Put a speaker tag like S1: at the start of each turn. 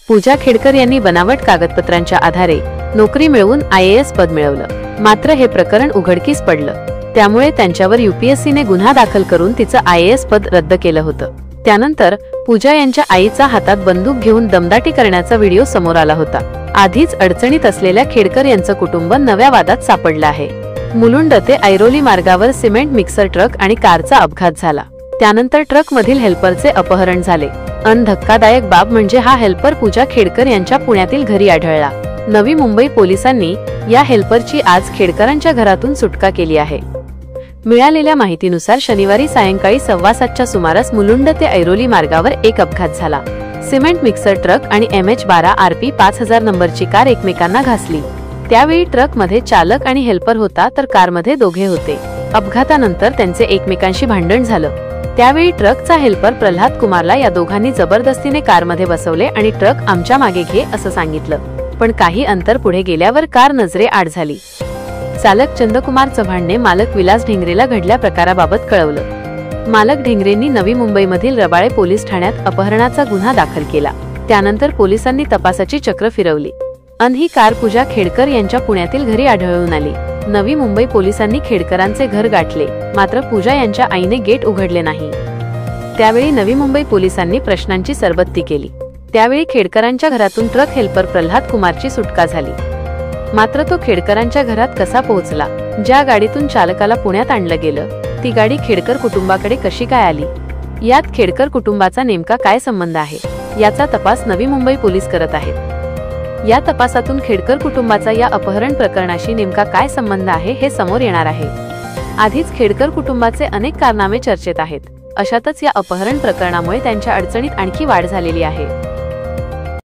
S1: पूजा खेडकर यांनी बनावट कागदपत्रांच्या आधारे नोकरी मिळवून IAS पद मिळवलं। मात्र हे प्रकरण उघडकीस पडलं, त्यामुळे त्यांच्यावर UPSCने गुन्हा दाखल करून तिचं IAS पद रद्द केलं होतं। त्यानंतर पूजा यांच्या आईचा हातात बंदूक घेऊन दमदाटी करण्याचा व्हिडिओ समोर आला होता। आधीच अडचणीत असलेल्या खेडकर यांचं कुटुंब नव्या वादात सापडलं आहे। मुलुंड ते ऐरोली मार्गावर सिमेंट मिक्सर ट्रक आणि कारचा अपघात झाला। त्यानंतर ट्रकमधील हेल्परचे अपहरण झाले। धक्कादायक बाब म्हणजे हा हेल्पर पूजा खेडकर यांच्या पुण्यातील घरी आढळला। नवी मुंबई पोलिसांनी या हेल्परची आज खेडकरांच्या घरातून सुटका केली आहे। मिळालेल्या माहितीनुसार शनिवारी सायंकाळी 7:15च्या सुमारास मुलुंड ते ऐरोली मार्गावर एक अपघात झाला। सिमेंट मिक्सर ट्रक आणि MH12 RP 5000 नंबरची कार एकमेकांना घासली। त्यावेळी ट्रकमध्ये चालक आणि हेल्पर होता, तर कारमध्ये दोघे होते। अपघातानंतर त्यांचे एकमेकांशी भांडण झालं। त्यावेळी ट्रकचा हेल्पर प्रल्हाद कुमारला या दोघांनी जबरदस्तीने कारमध्ये बसवले आणि ट्रक आमच्या मागे घे असं सांगितलं, पण काही अंतर पुढे गेल्यावर कार नजरेआड झाली। चालक चंदकुमार चव्हाणने मालक विलास ढेंगरेला घडल्या प्रकाराबाबत कळवलं। मालक ढेंगरेंनी नवी मुंबईमधील रबाळे पोलीस ठाण्यात अपहरणाचा गुन्हा दाखल केला। त्यानंतर पोलिसांनी तपासाची चक्र फिरवली। ही कार पूजा खेडकर यांच्या पुण्यातील घरी आढळून आली। नवी मुंबई पोलिसांनी खेडकरांचे घर गाठले, मात्र पूजा यांच्या आईने गेट उघडले नाही। त्यावेळी नवी मुंबई पोलिसांनी प्रश्नांची सरबत्ती केली। त्यावेळी खेडकरांच्या घरातून ट्रक हेल्पर प्रल्हाद कुमारची सुटका झाली। मात्र तो खेडकरांच्या घरात कसा पोहोचला? ज्या गाडीतून चालकाला पुण्यात आणलं गेलं, ती गाडी खेडकर कुटुंबाकडे कशी काय आली? यात खेडकर कुटुंबाचा नेमका काय संबंध आहे, याचा तपास नवी मुंबई पोलीस करत आहेत। या तपासातून खेडकर कुटुंबाचा या अपहरण प्रकरणाशी नेमका काय संबंध आहे हे समोर येणार आहे। आधीच खेडकर कुटुंबाचे अनेक कारनामे चर्चेत आहेत। अशातच या अपहरण प्रकरणामुळे त्यांच्या अडचणीत आणखी वाढ झालेली आहे।